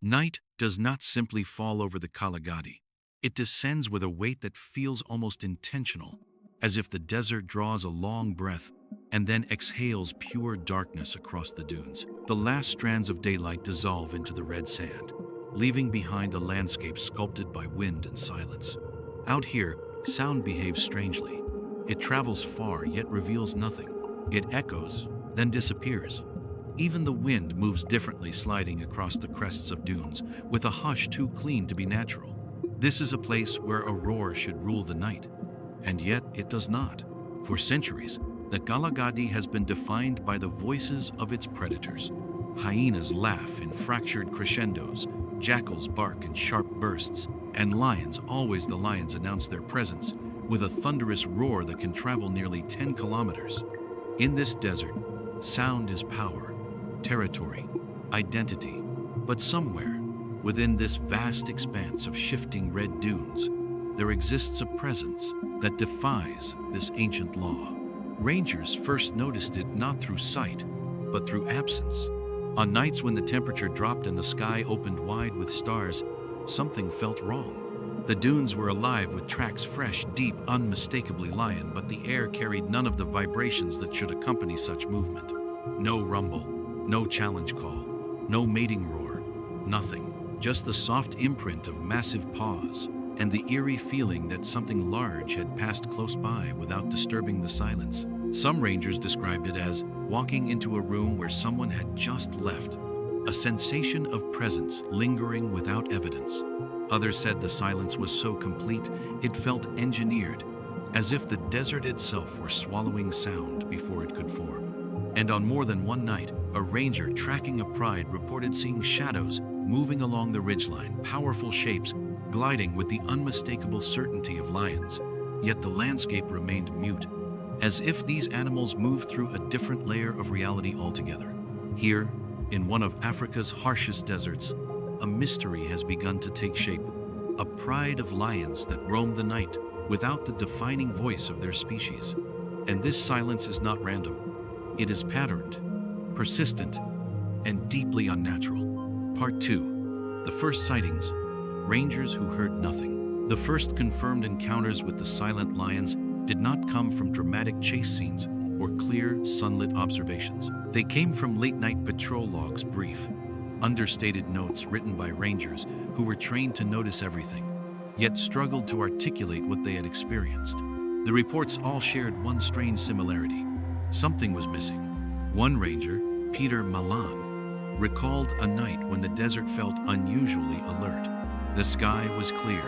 Night does not simply fall over the Kgalagadi. It descends with a weight that feels almost intentional, as if the desert draws a long breath and then exhales pure darkness across the dunes. The last strands of daylight dissolve into the red sand, leaving behind a landscape sculpted by wind and silence. Out here, sound behaves strangely. It travels far yet reveals nothing. It echoes, then disappears. Even the wind moves differently, sliding across the crests of dunes, with a hush too clean to be natural. This is a place where a roar should rule the night, and yet it does not. For centuries, the Kgalagadi has been defined by the voices of its predators. Hyenas laugh in fractured crescendos, jackals bark in sharp bursts, and lions, always the lions, announce their presence with a thunderous roar that can travel nearly 10 kilometers. In this desert, sound is power, territory, identity. But somewhere, within this vast expanse of shifting red dunes, there exists a presence that defies this ancient law. Rangers first noticed it not through sight, but through absence. On nights when the temperature dropped and the sky opened wide with stars, something felt wrong. The dunes were alive with tracks fresh, deep, unmistakably lion, but the air carried none of the vibrations that should accompany such movement. No rumble, no challenge call, no mating roar, nothing. Just the soft imprint of massive paws and the eerie feeling that something large had passed close by without disturbing the silence. Some rangers described it as walking into a room where someone had just left, a sensation of presence lingering without evidence. Others said the silence was so complete it felt engineered, as if the desert itself were swallowing sound before it could form. And on more than one night, a ranger tracking a pride reported seeing shadows moving along the ridgeline, powerful shapes gliding with the unmistakable certainty of lions. Yet the landscape remained mute, as if these animals moved through a different layer of reality altogether. Here, in one of Africa's harshest deserts, a mystery has begun to take shape, a pride of lions that roam the night without the defining voice of their species. And this silence is not random. It is patterned, persistent, and deeply unnatural. Part 2. The first sightings. Rangers who heard nothing. The first confirmed encounters with the silent lions did not come from dramatic chase scenes or clear, sunlit observations. They came from late-night patrol logs, brief, understated notes written by rangers who were trained to notice everything, yet struggled to articulate what they had experienced. The reports all shared one strange similarity. Something was missing. One ranger, Peter Malan, recalled a night when the desert felt unusually alert. The sky was clear,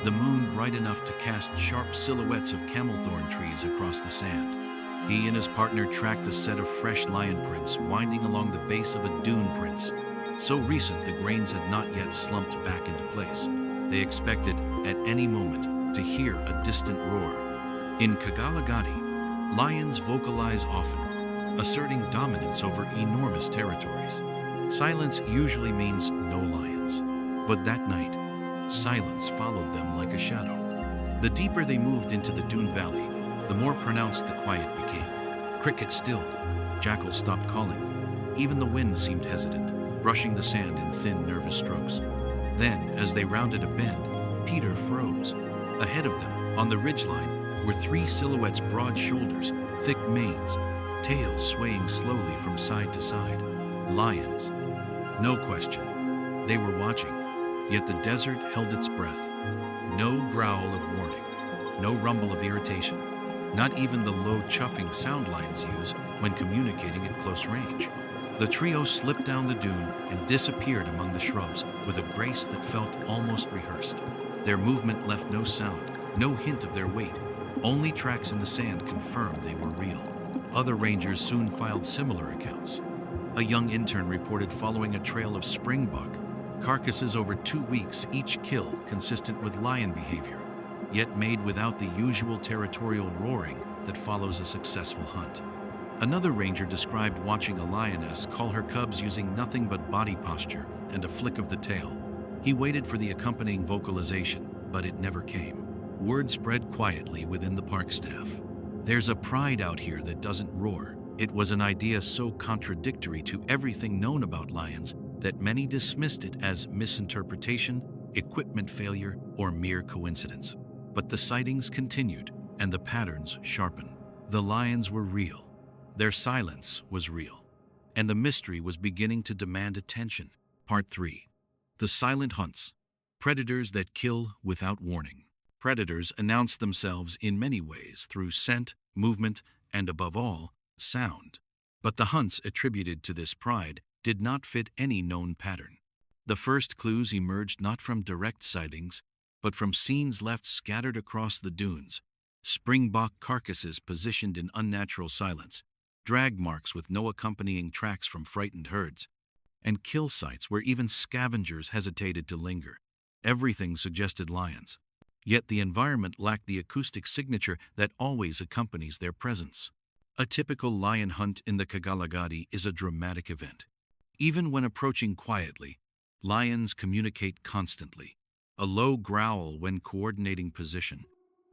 the moon bright enough to cast sharp silhouettes of camelthorn trees across the sand. He and his partner tracked a set of fresh lion prints winding along the base of a dune prince, so recent the grains had not yet slumped back into place. They expected, at any moment, to hear a distant roar. In Kgalagadi, lions vocalize often, asserting dominance over enormous territories. Silence usually means no lions, but that night, silence followed them like a shadow. The deeper they moved into the dune valley, the more pronounced the quiet became. Crickets stilled, jackals stopped calling. Even the wind seemed hesitant, brushing the sand in thin, nervous strokes. Then, as they rounded a bend, Peter froze. Ahead of them, on the ridgeline, were three silhouettes: broad shoulders, thick manes, tails swaying slowly from side to side. Lions. No question. They were watching, yet the desert held its breath. No growl of warning, no rumble of irritation, not even the low chuffing sound lions use when communicating at close range. The trio slipped down the dune and disappeared among the shrubs with a grace that felt almost rehearsed. Their movement left no sound, no hint of their weight. Only tracks in the sand confirmed they were real. Other rangers soon filed similar accounts. A young intern reported following a trail of springbuck carcasses over 2 weeks, each kill consistent with lion behavior, yet made without the usual territorial roaring that follows a successful hunt. Another ranger described watching a lioness call her cubs using nothing but body posture and a flick of the tail. He waited for the accompanying vocalization, but it never came. Word spread quietly within the park staff. There's a pride out here that doesn't roar. It was an idea so contradictory to everything known about lions that many dismissed it as misinterpretation, equipment failure, or mere coincidence. But the sightings continued, and the patterns sharpened. The lions were real. Their silence was real. And the mystery was beginning to demand attention. Part 3. The silent hunts. Predators that kill without warning. Predators announce themselves in many ways through scent, movement, and above all, sound. But the hunts attributed to this pride did not fit any known pattern. The first clues emerged not from direct sightings, but from scenes left scattered across the dunes, springbok carcasses positioned in unnatural silence, drag marks with no accompanying tracks from frightened herds, and kill sites where even scavengers hesitated to linger. Everything suggested lions. Yet the environment lacked the acoustic signature that always accompanies their presence. A typical lion hunt in the Kgalagadi is a dramatic event. Even when approaching quietly, lions communicate constantly. A low growl when coordinating position,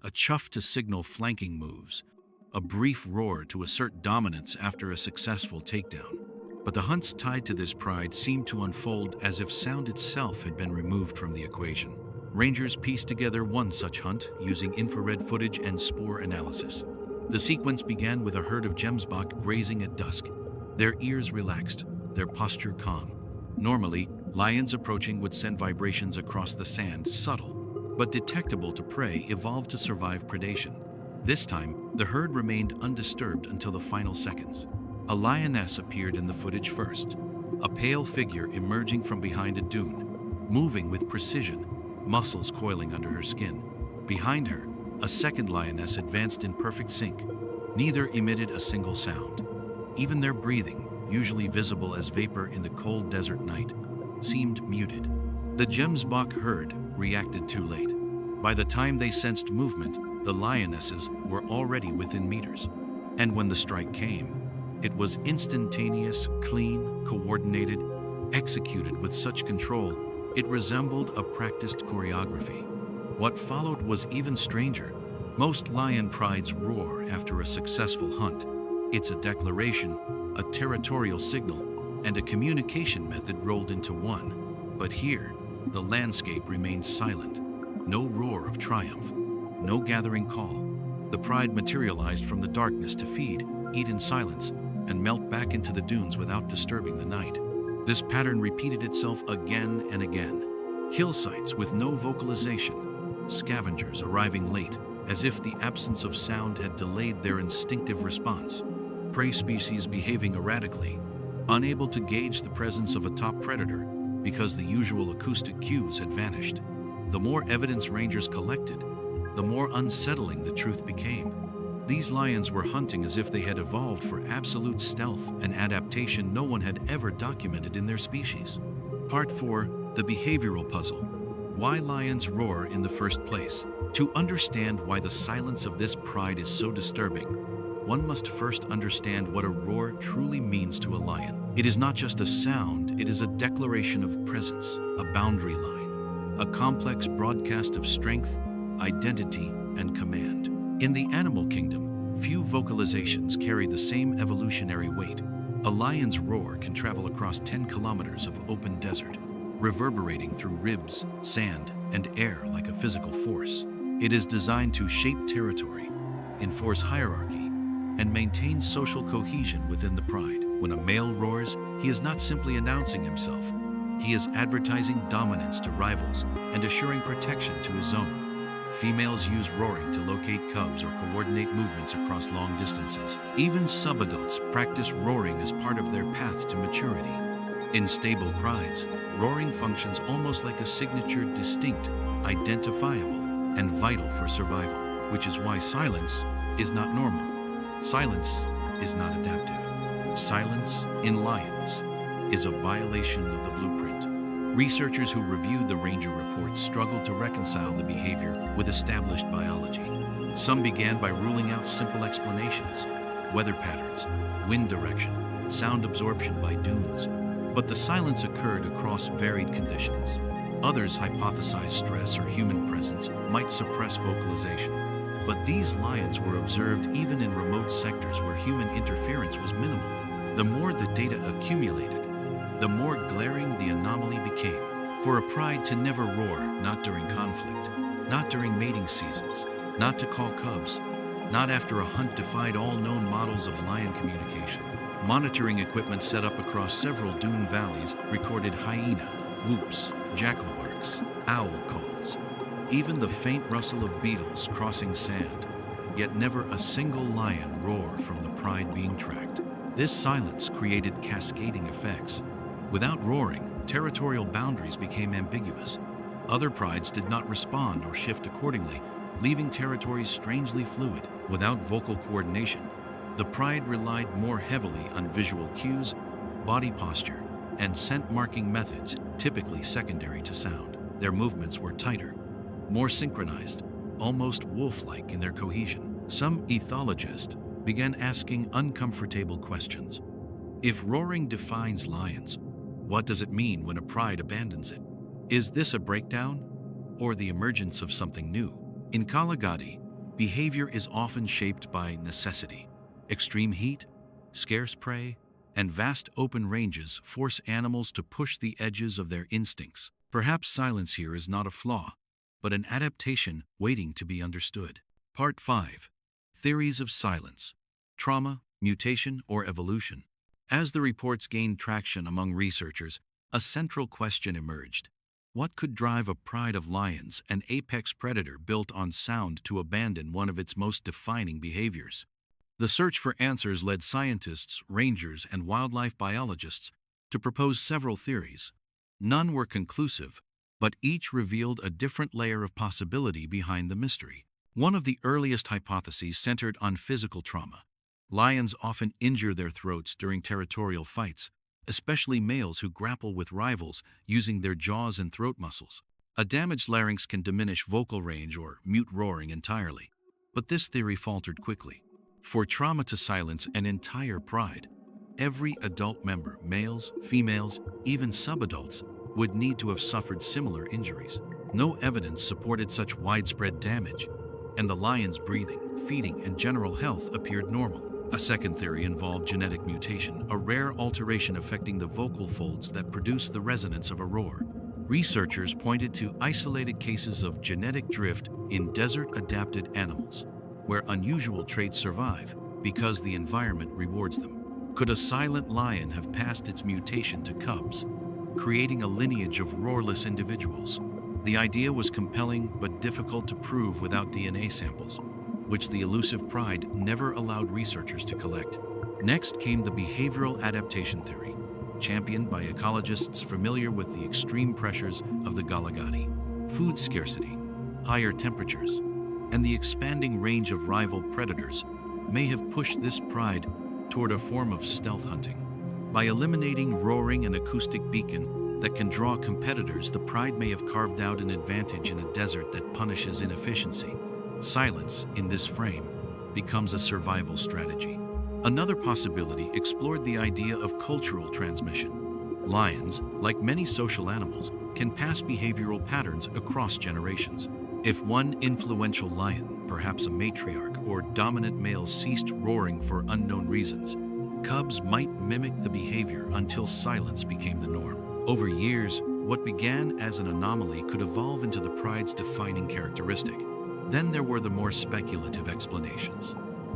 a chuff to signal flanking moves, a brief roar to assert dominance after a successful takedown. But the hunts tied to this pride seemed to unfold as if sound itself had been removed from the equation. Rangers pieced together one such hunt using infrared footage and spoor analysis. The sequence began with a herd of gemsbok grazing at dusk, their ears relaxed, their posture calm. Normally, lions approaching would send vibrations across the sand, subtle, but detectable to prey evolved to survive predation. This time, the herd remained undisturbed until the final seconds. A lioness appeared in the footage first, a pale figure emerging from behind a dune, moving with precision, muscles coiling under her skin. Behind her, a second lioness advanced in perfect sync. Neither emitted a single sound. Even their breathing, usually visible as vapor in the cold desert night, seemed muted. The gemsbok herd reacted too late. By the time they sensed movement, the lionesses were already within meters. And when the strike came, it was instantaneous, clean, coordinated, executed with such control, it resembled a practiced choreography. What followed was even stranger. Most lion prides roar after a successful hunt. It's a declaration, a territorial signal, and a communication method rolled into one. But here, the landscape remained silent. No roar of triumph, no gathering call. The pride materialized from the darkness to feed, eat in silence, and melt back into the dunes without disturbing the night. This pattern repeated itself again and again. Kill sites with no vocalization, scavengers arriving late, as if the absence of sound had delayed their instinctive response. Prey species behaving erratically, unable to gauge the presence of a top predator because the usual acoustic cues had vanished. The more evidence rangers collected, the more unsettling the truth became. These lions were hunting as if they had evolved for absolute stealth, an adaptation no one had ever documented in their species. Part 4. The behavioral puzzle. Why lions roar in the first place? To understand why the silence of this pride is so disturbing, one must first understand what a roar truly means to a lion. It is not just a sound, it is a declaration of presence, a boundary line, a complex broadcast of strength, identity, and command. In the animal kingdom, few vocalizations carry the same evolutionary weight. A lion's roar can travel across 10 kilometers of open desert, reverberating through ribs, sand, and air like a physical force. It is designed to shape territory, enforce hierarchy, and maintain social cohesion within the pride. When a male roars, he is not simply announcing himself. He is advertising dominance to rivals and assuring protection to his own. Females use roaring to locate cubs or coordinate movements across long distances. Even subadults practice roaring as part of their path to maturity. In stable prides, roaring functions almost like a signature, distinct, identifiable, and vital for survival, which is why silence is not normal. Silence is not adaptive. Silence in lions is a violation of the blueprint. Researchers who reviewed the ranger reports struggled to reconcile the behavior with established biology. Some began by ruling out simple explanations: weather patterns, wind direction, sound absorption by dunes. But the silence occurred across varied conditions. Others hypothesized stress or human presence might suppress vocalization. But these lions were observed even in remote sectors where human interference was minimal. The more the data accumulated, the more glaring the anomaly became. For a pride to never roar, not during conflict, not during mating seasons, not to call cubs, not after a hunt defied all known models of lion communication. Monitoring equipment set up across several dune valleys recorded hyena, whoops, jackal barks, owl calls, even the faint rustle of beetles crossing sand, yet never a single lion roar from the pride being tracked. This silence created cascading effects. Without roaring, territorial boundaries became ambiguous. Other prides did not respond or shift accordingly, leaving territories strangely fluid. Without vocal coordination, the pride relied more heavily on visual cues, body posture, and scent-marking methods, typically secondary to sound. Their movements were tighter, more synchronized, almost wolf-like in their cohesion. Some ethologists began asking uncomfortable questions. If roaring defines lions, what does it mean when a pride abandons it? Is this a breakdown or the emergence of something new? In Kgalagadi, behavior is often shaped by necessity. Extreme heat, scarce prey, and vast open ranges force animals to push the edges of their instincts. Perhaps silence here is not a flaw, but an adaptation waiting to be understood. Part 5. Theories of silence. Trauma, mutation, or evolution. As the reports gained traction among researchers, a central question emerged. What could drive a pride of lions, an apex predator built on sound, to abandon one of its most defining behaviors? The search for answers led scientists, rangers, and wildlife biologists to propose several theories. None were conclusive, but each revealed a different layer of possibility behind the mystery. One of the earliest hypotheses centered on physical trauma. Lions often injure their throats during territorial fights, especially males who grapple with rivals using their jaws and throat muscles. A damaged larynx can diminish vocal range or mute roaring entirely, but this theory faltered quickly. For trauma to silence an entire pride, every adult member, males, females, even subadults, would need to have suffered similar injuries. No evidence supported such widespread damage, and the lion's breathing, feeding, and general health appeared normal. A second theory involved genetic mutation, a rare alteration affecting the vocal folds that produce the resonance of a roar. Researchers pointed to isolated cases of genetic drift in desert-adapted animals, where unusual traits survive because the environment rewards them. Could a silent lion have passed its mutation to cubs, creating a lineage of roarless individuals? The idea was compelling but difficult to prove without DNA samples, which the elusive pride never allowed researchers to collect. Next came the behavioral adaptation theory, championed by ecologists familiar with the extreme pressures of the Kgalagadi. Food scarcity, higher temperatures, and the expanding range of rival predators may have pushed this pride toward a form of stealth hunting. By eliminating roaring and acoustic beacon that can draw competitors, the pride may have carved out an advantage in a desert that punishes inefficiency. Silence, in this frame, becomes a survival strategy. Another possibility explored the idea of cultural transmission. Lions, like many social animals, can pass behavioral patterns across generations. If one influential lion, perhaps a matriarch or dominant male, ceased roaring for unknown reasons, cubs might mimic the behavior until silence became the norm. Over years, what began as an anomaly could evolve into the pride's defining characteristic. Then there were the more speculative explanations.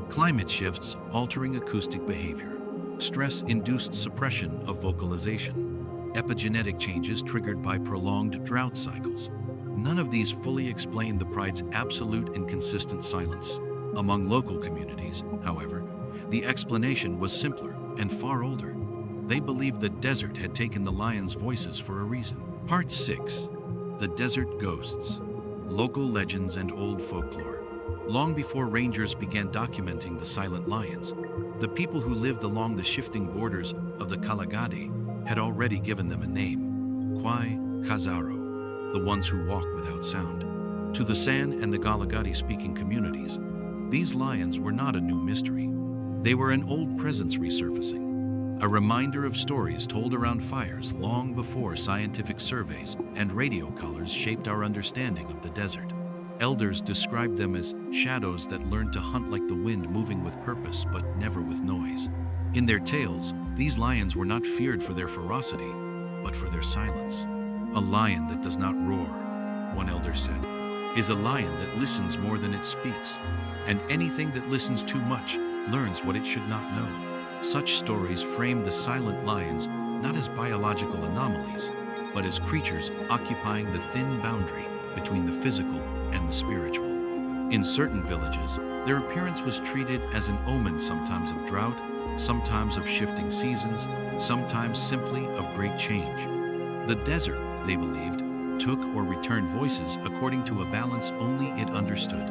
Climate shifts altering acoustic behavior, stress-induced suppression of vocalization, epigenetic changes triggered by prolonged drought cycles. None of these fully explain the pride's absolute and consistent silence. Among local communities, however, the explanation was simpler and far older. They believed the desert had taken the lions' voices for a reason. Part 6. The Desert Ghosts. Local legends and old folklore. Long before rangers began documenting the silent lions, the people who lived along the shifting borders of the Kgalagadi had already given them a name: Kwai Kazaro, the ones who walk without sound. To the San and the Kgalagadi-speaking communities, these lions were not a new mystery. They were an old presence resurfacing, a reminder of stories told around fires long before scientific surveys and radio collars shaped our understanding of the desert. Elders described them as shadows that learned to hunt like the wind, moving with purpose but never with noise. In their tales, these lions were not feared for their ferocity, but for their silence. A lion that does not roar, one elder said, is a lion that listens more than it speaks, and anything that listens too much learns what it should not know. Such stories frame the silent lions not as biological anomalies, but as creatures occupying the thin boundary between the physical and the spiritual. In certain villages, their appearance was treated as an omen, sometimes of drought, sometimes of shifting seasons, sometimes simply of great change. The desert, they believed, took or returned voices according to a balance only it understood.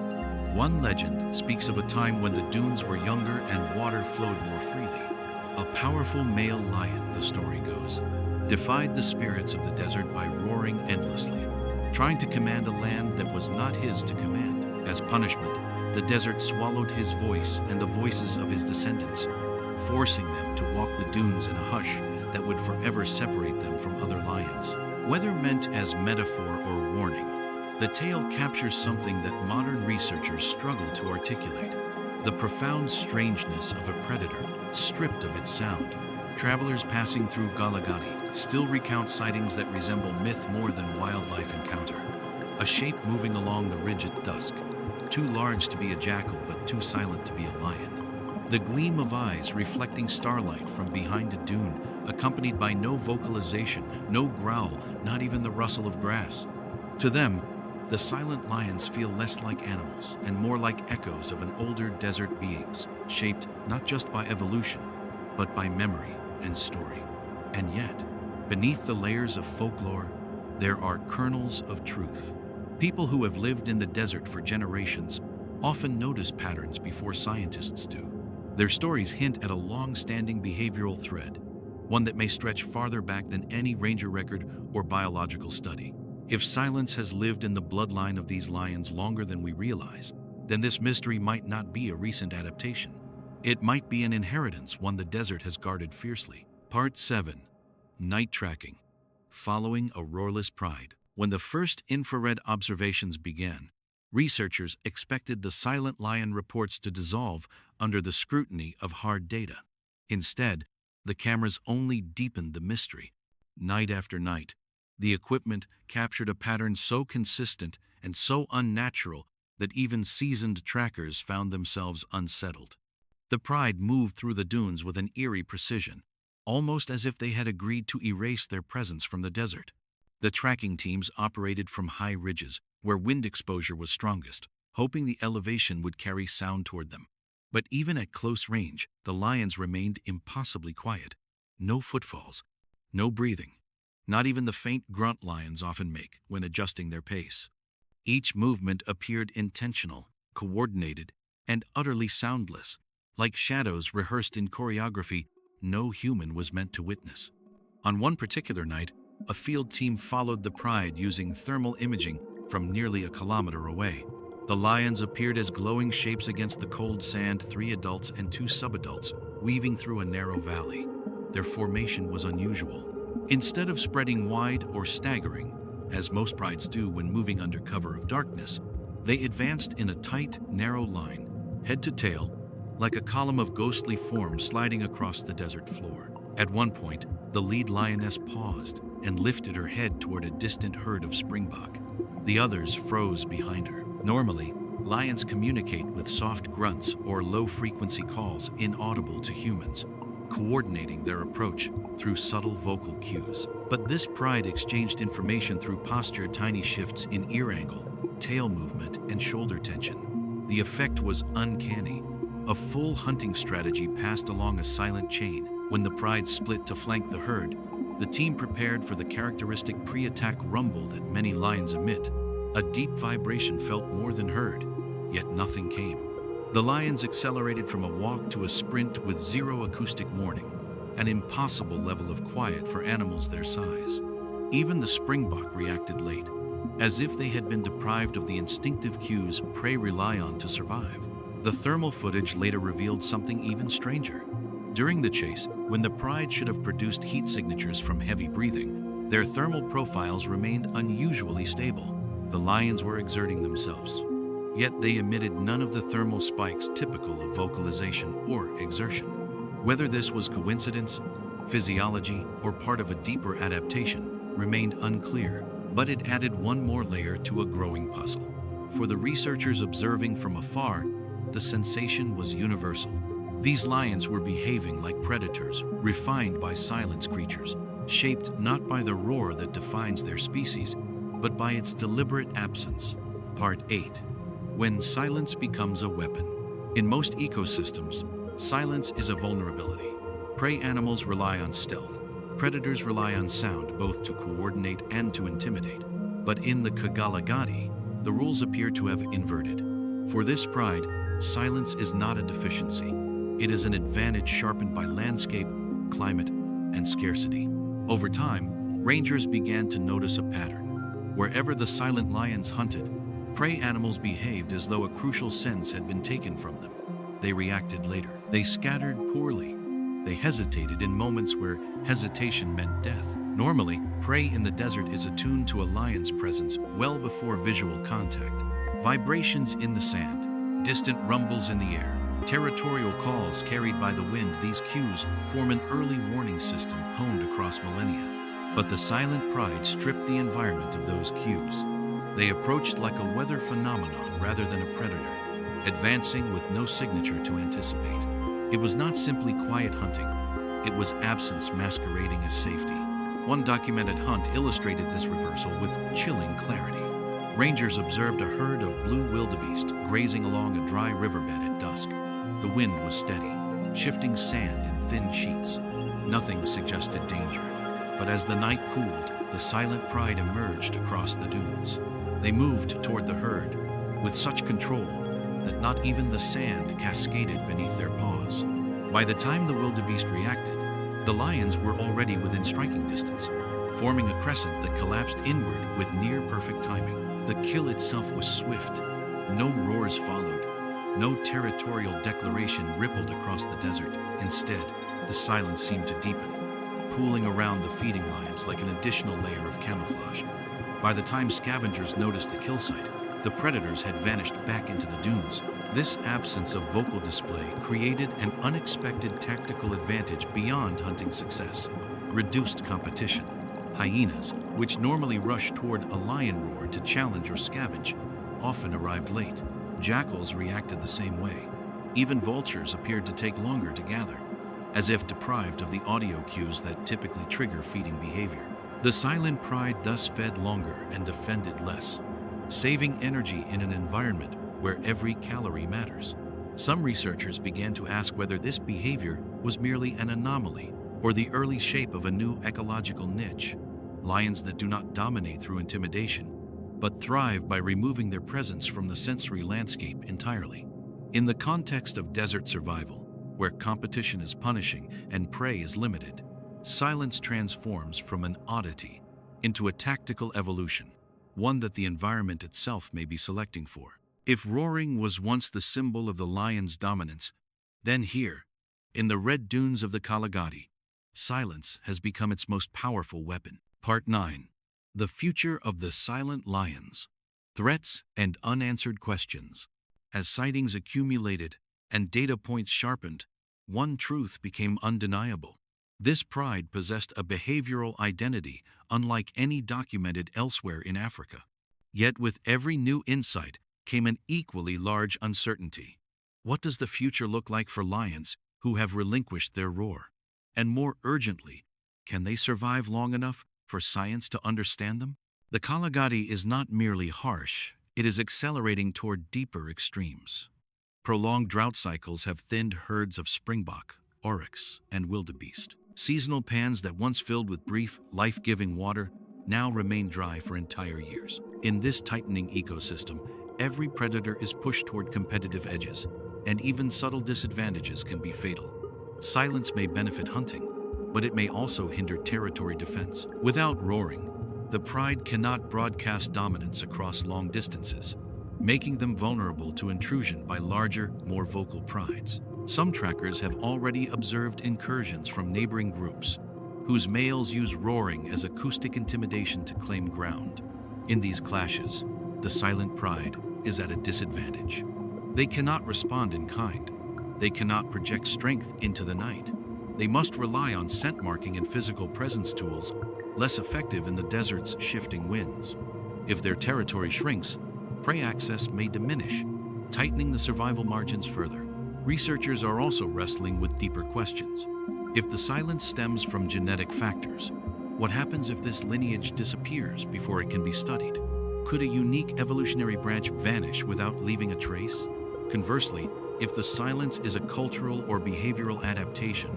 One legend speaks of a time when the dunes were younger and water flowed more freely. A powerful male lion, the story goes, defied the spirits of the desert by roaring endlessly, trying to command a land that was not his to command. As punishment, the desert swallowed his voice and the voices of his descendants, forcing them to walk the dunes in a hush that would forever separate them from other lions. Whether meant as metaphor or warning, the tale captures something that modern researchers struggle to articulate: the profound strangeness of a predator stripped of its sound. Travelers passing through Kgalagadi still recount sightings that resemble myth more than wildlife encounter. A shape moving along the ridge at dusk, too large to be a jackal but too silent to be a lion. The gleam of eyes reflecting starlight from behind a dune, accompanied by no vocalization, no growl, not even the rustle of grass. To them, the silent lions feel less like animals and more like echoes of an older desert beings, shaped not just by evolution, but by memory and story. And yet, beneath the layers of folklore, there are kernels of truth. People who have lived in the desert for generations often notice patterns before scientists do. Their stories hint at a long-standing behavioral thread, one that may stretch farther back than any ranger record or biological study. If silence has lived in the bloodline of these lions longer than we realize, then this mystery might not be a recent adaptation. It might be an inheritance one the desert has guarded fiercely. Part 7. Night Tracking. Following a roarless pride. When the first infrared observations began, researchers expected the silent lion reports to dissolve under the scrutiny of hard data. Instead, the cameras only deepened the mystery. Night after night, the equipment captured a pattern so consistent and so unnatural that even seasoned trackers found themselves unsettled. The pride moved through the dunes with an eerie precision, almost as if they had agreed to erase their presence from the desert. The tracking teams operated from high ridges, where wind exposure was strongest, hoping the elevation would carry sound toward them. But even at close range, the lions remained impossibly quiet. No footfalls, no breathing, not even the faint grunt lions often make when adjusting their pace. Each movement appeared intentional, coordinated, and utterly soundless, like shadows rehearsed in choreography no human was meant to witness. On one particular night, a field team followed the pride using thermal imaging from nearly a kilometer away. The lions appeared as glowing shapes against the cold sand, 3 adults and 2 subadults, weaving through a narrow valley. Their formation was unusual. Instead of spreading wide or staggering, as most prides do when moving under cover of darkness, they advanced in a tight, narrow line, head to tail, like a column of ghostly forms sliding across the desert floor. At one point, the lead lioness paused and lifted her head toward a distant herd of springbok. The others froze behind her. Normally, lions communicate with soft grunts or low-frequency calls inaudible to humans, coordinating their approach through subtle vocal cues. But this pride exchanged information through posture, tiny shifts in ear angle, tail movement, and shoulder tension. The effect was uncanny. A full hunting strategy passed along a silent chain. When the pride split to flank the herd, the team prepared for the characteristic pre-attack rumble that many lions emit. A deep vibration felt more than heard, yet nothing came. The lions accelerated from a walk to a sprint with zero acoustic warning, an impossible level of quiet for animals their size. Even the springbok reacted late, as if they had been deprived of the instinctive cues prey rely on to survive. The thermal footage later revealed something even stranger. During the chase, when the pride should have produced heat signatures from heavy breathing, their thermal profiles remained unusually stable. The lions were exerting themselves, yet they emitted none of the thermal spikes typical of vocalization or exertion. Whether this was coincidence, physiology, or part of a deeper adaptation remained unclear, but it added one more layer to a growing puzzle. For the researchers observing from afar, the sensation was universal. These lions were behaving like predators, refined by silence creatures, shaped not by the roar that defines their species, but by its deliberate absence. Part 8. When silence becomes a weapon. In most ecosystems, silence is a vulnerability. Prey animals rely on stealth. Predators rely on sound, both to coordinate and to intimidate. But in the Kgalagadi, the rules appear to have inverted. For this pride, silence is not a deficiency. It is an advantage sharpened by landscape, climate, and scarcity. Over time, rangers began to notice a pattern. Wherever the silent lions hunted, prey animals behaved as though a crucial sense had been taken from them. They reacted later. They scattered poorly. They hesitated in moments where hesitation meant death. Normally, prey in the desert is attuned to a lion's presence well before visual contact. Vibrations in the sand, distant rumbles in the air, territorial calls carried by the wind, these cues form an early warning system honed across millennia. But the silent pride stripped the environment of those cues. They approached like a weather phenomenon rather than a predator, advancing with no signature to anticipate. It was not simply quiet hunting, it was absence masquerading as safety. One documented hunt illustrated this reversal with chilling clarity. Rangers observed a herd of blue wildebeest grazing along a dry riverbed at dusk. The wind was steady, shifting sand in thin sheets. Nothing suggested danger. But as the night cooled, the silent pride emerged across the dunes. They moved toward the herd with such control that not even the sand cascaded beneath their paws. By the time the wildebeest reacted, the lions were already within striking distance, forming a crescent that collapsed inward with near-perfect timing. The kill itself was swift. No roars followed. No territorial declaration rippled across the desert. Instead, the silence seemed to deepen, pooling around the feeding lions like an additional layer of camouflage. By the time scavengers noticed the kill site, the predators had vanished back into the dunes. This absence of vocal display created an unexpected tactical advantage beyond hunting success. Reduced competition. Hyenas, which normally rush toward a lion roar to challenge or scavenge, often arrived late. Jackals reacted the same way. Even vultures appeared to take longer to gather, as if deprived of the audio cues that typically trigger feeding behavior. The silent pride thus fed longer and defended less, saving energy in an environment where every calorie matters. Some researchers began to ask whether this behavior was merely an anomaly or the early shape of a new ecological niche. Lions that do not dominate through intimidation, but thrive by removing their presence from the sensory landscape entirely. In the context of desert survival, where competition is punishing and prey is limited, silence transforms from an oddity into a tactical evolution, one that the environment itself may be selecting for. If roaring was once the symbol of the lion's dominance, then here, in the red dunes of the Kgalagadi, silence has become its most powerful weapon. Part 9. The future of the silent lions. Threats and unanswered questions. As sightings accumulated and data points sharpened, one truth became undeniable. This pride possessed a behavioral identity unlike any documented elsewhere in Africa. Yet with every new insight came an equally large uncertainty. What does the future look like for lions who have relinquished their roar? And more urgently, can they survive long enough for science to understand them? The Kgalagadi is not merely harsh, it is accelerating toward deeper extremes. Prolonged drought cycles have thinned herds of springbok, oryx, and wildebeest. Seasonal pans that once filled with brief, life-giving water now remain dry for entire years. In this tightening ecosystem, every predator is pushed toward competitive edges, and even subtle disadvantages can be fatal. Silence may benefit hunting, but it may also hinder territory defense. Without roaring, the pride cannot broadcast dominance across long distances, making them vulnerable to intrusion by larger, more vocal prides. Some trackers have already observed incursions from neighboring groups, whose males use roaring as acoustic intimidation to claim ground. In these clashes, the silent pride is at a disadvantage. They cannot respond in kind, They cannot project strength into the night. They must rely on scent marking and physical presence tools, less effective in the desert's shifting winds. If their territory shrinks, prey access may diminish, tightening the survival margins further. Researchers are also wrestling with deeper questions. If the silence stems from genetic factors, what happens if this lineage disappears before it can be studied? Could a unique evolutionary branch vanish without leaving a trace? Conversely, if the silence is a cultural or behavioral adaptation,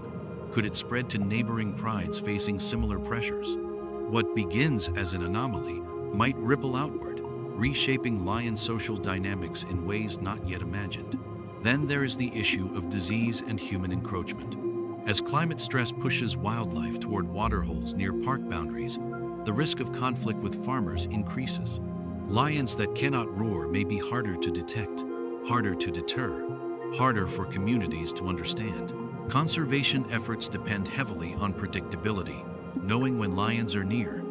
could it spread to neighboring prides facing similar pressures? What begins as an anomaly might ripple outward, reshaping lion social dynamics in ways not yet imagined. Then there is the issue of disease and human encroachment. As climate stress pushes wildlife toward waterholes near park boundaries, the risk of conflict with farmers increases. Lions that cannot roar may be harder to detect, harder to deter, harder for communities to understand. Conservation efforts depend heavily on predictability, knowing when lions are near,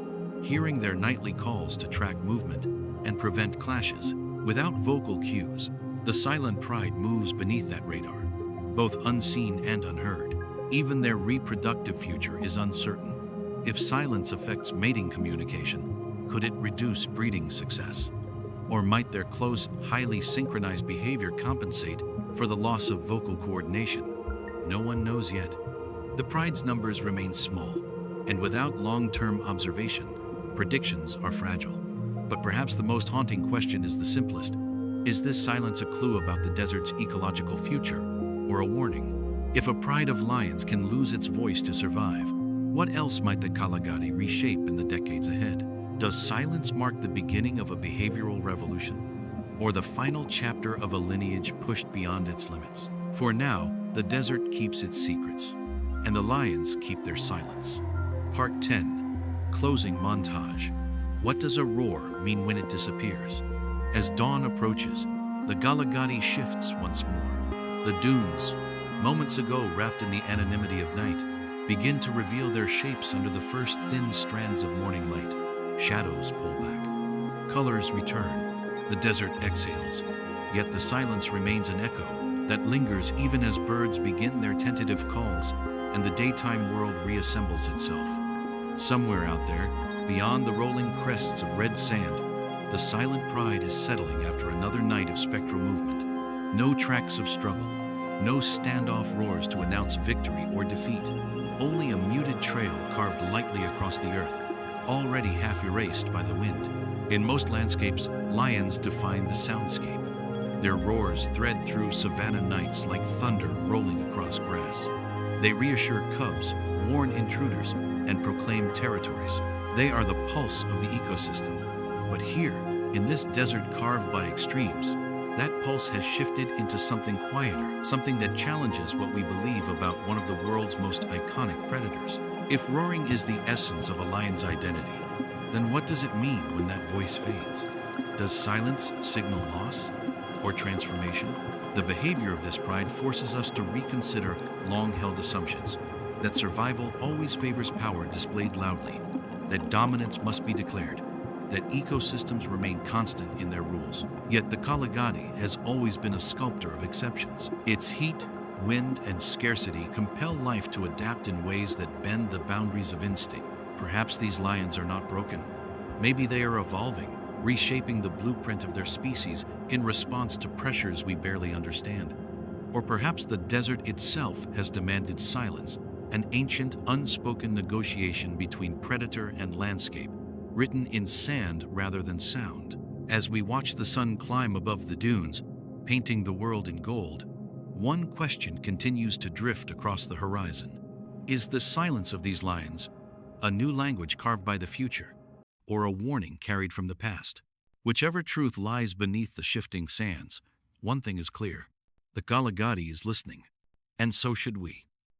hearing their nightly calls to track movement and prevent clashes. Without vocal cues, the silent pride moves beneath that radar, both unseen and unheard. Even their reproductive future is uncertain. If silence affects mating communication, could it reduce breeding success? Or might their close, highly synchronized behavior compensate for the loss of vocal coordination? No one knows yet. The pride's numbers remain small, and without long-term observation, predictions are fragile. But perhaps the most haunting question is the simplest. Is this silence a clue about the desert's ecological future, or a warning? If a pride of lions can lose its voice to survive, what else might the Kgalagadi reshape in the decades ahead? Does silence mark the beginning of a behavioral revolution, or the final chapter of a lineage pushed beyond its limits? For now, the desert keeps its secrets, and the lions keep their silence. Part 10. Closing montage. What does a roar mean when it disappears? As dawn approaches, the Kgalagadi shifts once more. The dunes, moments ago wrapped in the anonymity of night, begin to reveal their shapes under the first thin strands of morning light. Shadows pull back. Colors return. The desert exhales. Yet the silence remains an echo that lingers even as birds begin their tentative calls and the daytime world reassembles itself. Somewhere out there, beyond the rolling crests of red sand, the silent pride is settling after another night of spectral movement. No tracks of struggle, no standoff roars to announce victory or defeat, only a muted trail carved lightly across the earth, already half erased by the wind. In most landscapes, lions define the soundscape. Their roars thread through savanna nights like thunder rolling across grass. They reassure cubs, warn intruders, and proclaim territories. They are the pulse of the ecosystem. But here, in this desert carved by extremes, that pulse has shifted into something quieter, something that challenges what we believe about one of the world's most iconic predators. If roaring is the essence of a lion's identity, then what does it mean when that voice fades? Does silence signal loss or transformation? The behavior of this pride forces us to reconsider long-held assumptions, that survival always favors power displayed loudly, that dominance must be declared, that ecosystems remain constant in their rules. Yet the Kgalagadi has always been a sculptor of exceptions. Its heat, wind, and scarcity compel life to adapt in ways that bend the boundaries of instinct. Perhaps these lions are not broken. Maybe they are evolving, reshaping the blueprint of their species in response to pressures we barely understand. Or perhaps the desert itself has demanded silence, an ancient, unspoken negotiation between predator and landscape, written in sand rather than sound. As we watch the sun climb above the dunes, painting the world in gold, one question continues to drift across the horizon. Is the silence of these lions a new language carved by the future, or a warning carried from the past? Whichever truth lies beneath the shifting sands, one thing is clear: the Kgalagadi is listening, and so should we.